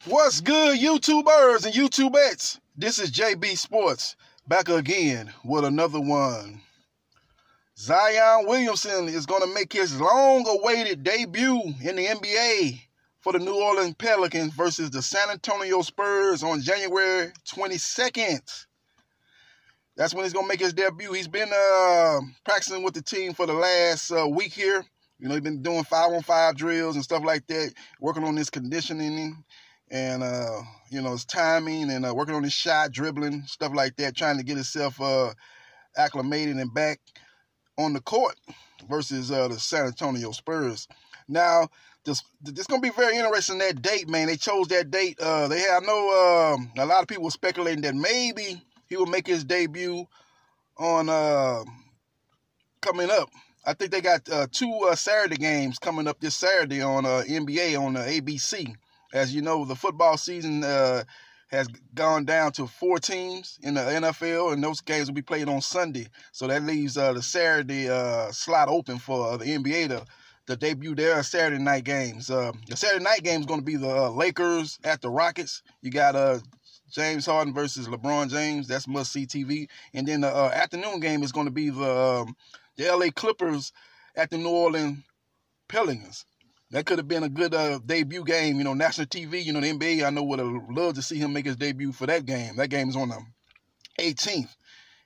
What's good, YouTubers and YouTubettes? This is JB Sports back again with another one. Zion Williamson is going to make his long-awaited debut in the NBA for the New Orleans Pelicans versus the San Antonio Spurs on January 22nd. That's when he's going to make his debut. He's been practicing with the team for the last week here. You know, he's been doing 5-on-5 drills and stuff like that, working on his conditioning and, his timing and working on his shot, dribbling, stuff like that, trying to get himself acclimated and back on the court versus the San Antonio Spurs. Now, this going to be very interesting, that date, man. They chose that date. A lot of people were speculating that maybe he will make his debut on coming up. I think they got two Saturday games coming up this Saturday on NBA on ABC. As you know, the football season has gone down to 4 teams in the NFL, and those games will be played on Sunday. So that leaves the Saturday slot open for the NBA to debut their Saturday night games. The Saturday night game is going to be the Lakers at the Rockets. You got James Harden versus LeBron James. That's must-see TV. And then the afternoon game is going to be the LA Clippers at the New Orleans Pelicans. That could have been a good debut game, national TV, the NBA, I know would have loved to see him make his debut for that game. That game is on the 18th.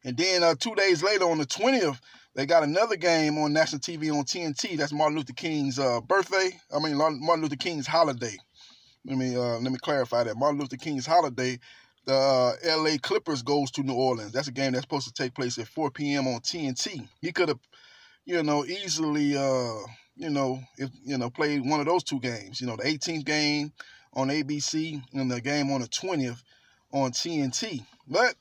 And then 2 days later, on the 20th, they got another game on national TV on TNT. That's Martin Luther King's Martin Luther King's holiday. Let me clarify that. Martin Luther King's holiday, the LA Clippers goes to New Orleans. That's a game that's supposed to take place at 4 p.m. on TNT. He could have, easily, played one of those two games. The 18th game on ABC and the game on the 20th on TNT. But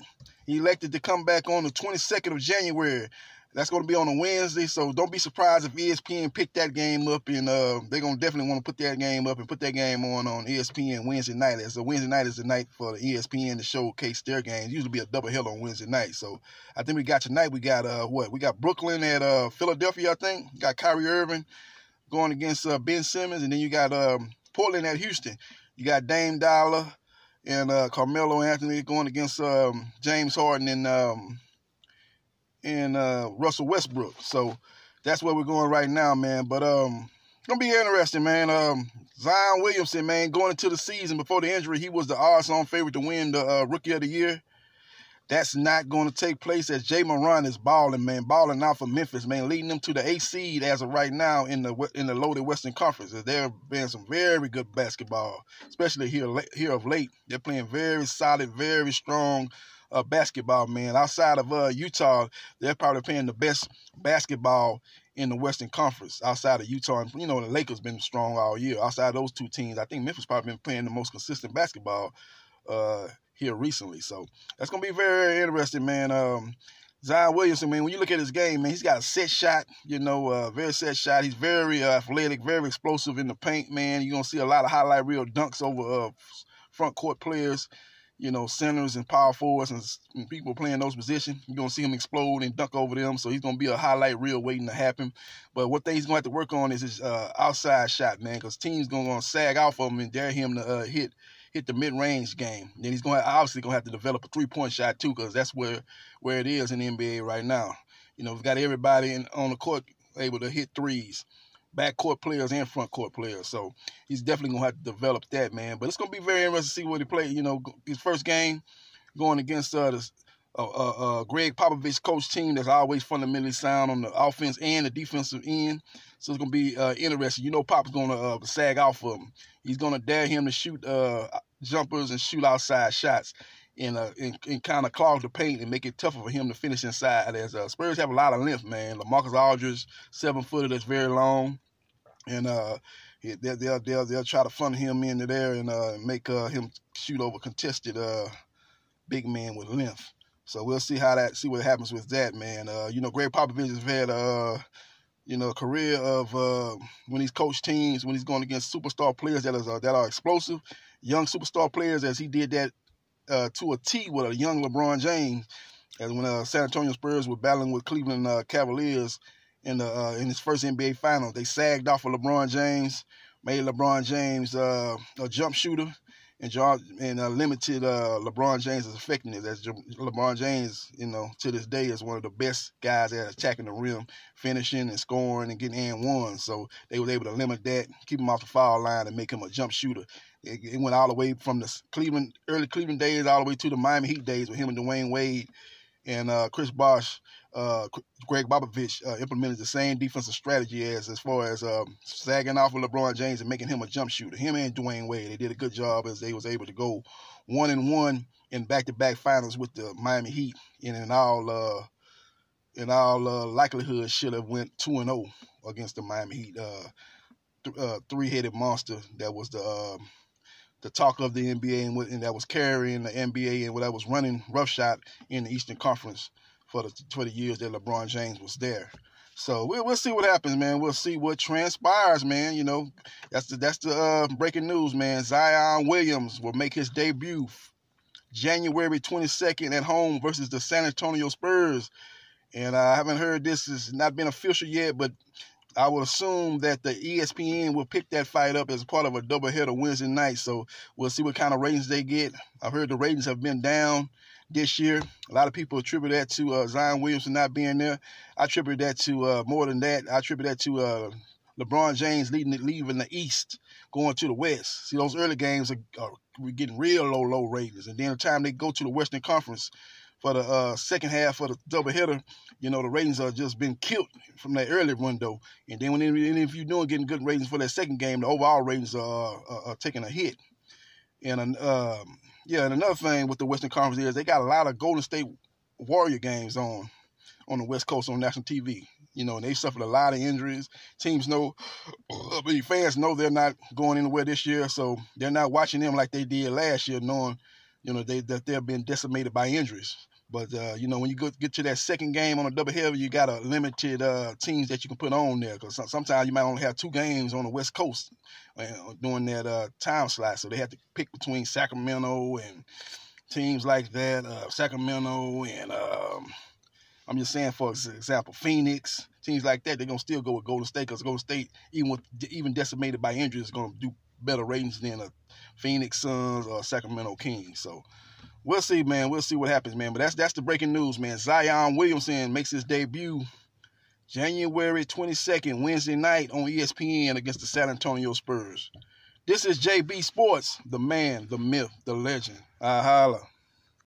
he elected to come back on the 22nd of January. That's going to be on a Wednesday, so don't be surprised if ESPN picked that game up, and they're going to definitely want to put that game up and put that game on ESPN Wednesday night. So Wednesday night is the night for the ESPN to showcase their games. Usually be a doubleheader on Wednesday night. So I think we got tonight, we got We got Brooklyn at Philadelphia, I think. You got Kyrie Irving going against Ben Simmons, and then you got Portland at Houston. You got Dame Dollar and Carmelo Anthony going against James Harden and Russell Westbrook. So that's where we're going right now, man. But it's going to be interesting, man. Zion Williamson, man, going into the season before the injury, he was the odds-on favorite to win the Rookie of the Year. That's not going to take place as Jay Moran is balling, man. Balling out for Memphis, man, leading them to the 8th seed as of right now in the loaded Western Conference. They're playing some very good basketball, especially here of late. They're playing very solid, very strong basketball, man. Outside of Utah, they're probably playing the best basketball in the Western Conference. Outside of Utah, and the Lakers been strong all year. Outside of those two teams, I think Memphis probably been playing the most consistent basketball here recently. So that's gonna be very interesting, man. Zion Williamson, man, when you look at his game, man, he's got a set shot, very set shot. He's very athletic, very explosive in the paint, man. You're gonna see a lot of highlight reel dunks over front court players. Centers and power forwards and people playing those positions. You're going to see him explode and dunk over them, so he's going to be a highlight reel waiting to happen. But what he's going to have to work on is his outside shot, man, because teams going to sag off of him and dare him to hit the mid-range game. Then he's obviously going to have to develop a three-point shot, too, because that's where it is in the NBA right now. We've got everybody on the court able to hit threes. Backcourt players and front court players. So he's definitely going to have to develop that, man. But it's going to be very interesting to see what he plays. His first game going against Greg Popovich coach team that's always fundamentally sound on the offense and the defensive end. So it's going to be interesting. Pop's going to sag off of him. He's going to dare him to shoot jumpers and shoot outside shots and kind of clog the paint and make it tougher for him to finish inside. As Spurs have a lot of length, man. LaMarcus Aldridge, 7-footer that's very long, and they'll try to funnel him into there and make him shoot over contested big man with length. So we'll see what happens with that, man. Greg Popovich has had a career of when he's coached teams, when he's going against superstar players that are explosive, young superstar players, as he did that to a T with a young LeBron James, as when San Antonio Spurs were battling with Cleveland Cavaliers in his first NBA Finals. They sagged off of LeBron James, made LeBron James a jump shooter, and limited LeBron James' effectiveness. As LeBron James, to this day is one of the best guys at attacking the rim, finishing and scoring and getting and one. So they were able to limit that, keep him off the foul line, and make him a jump shooter. It went all the way from the early Cleveland days all the way to the Miami Heat days with him and Dwayne Wade and Chris Bosh. Greg Popovich implemented the same defensive strategy as far as sagging off of LeBron James and making him a jump shooter. Him and Dwayne Wade, they did a good job as they was able to go 1-1 in back-to-back finals with the Miami Heat, and in all likelihood should have went 2-0 against the Miami Heat. Three-headed monster that was the talk of the NBA and that was carrying the NBA and that was running roughshod in the Eastern Conference for the years that LeBron James was there. So we'll see what happens, man. We'll see what transpires, man. That's the breaking news, man. Zion Williams will make his debut January 22nd at home versus the San Antonio Spurs. And I haven't heard this. It's not been official yet, but I would assume that the ESPN will pick that fight up as part of a doubleheader Wednesday night. So we'll see what kind of ratings they get. I've heard the ratings have been down this year. A lot of people attribute that to Zion Williamson not being there. I attribute that to more than that. I attribute that to LeBron James leaving the East, going to the West. See, those early games are getting real low ratings. And then the time they go to the Western Conference for the second half of the doubleheader, the ratings are just been killed from that early window. And then if you're getting good ratings for that second game, the overall ratings are taking a hit. And and another thing with the Western Conference is they got a lot of Golden State Warrior games on the West Coast on national TV. And they suffered a lot of injuries. Fans know they're not going anywhere this year, so they're not watching them like they did last year, knowing that they're being decimated by injuries. But, when you get to that second game on a doubleheader, you got a limited teams that you can put on there. Because sometimes you might only have 2 games on the West Coast during that time slot. So they have to pick between Sacramento and teams like that. Sacramento and, I'm just saying, for example, Phoenix, teams like that, they're going to still go with Golden State. Because Golden State, even decimated by injuries, is going to do better ratings than a Phoenix Suns or Sacramento Kings. So we'll see, man. We'll see what happens, man. But that's the breaking news, man. Zion Williamson makes his debut January 22nd, Wednesday night on ESPN against the San Antonio Spurs. This is JB Sports, the man, the myth, the legend. I holla.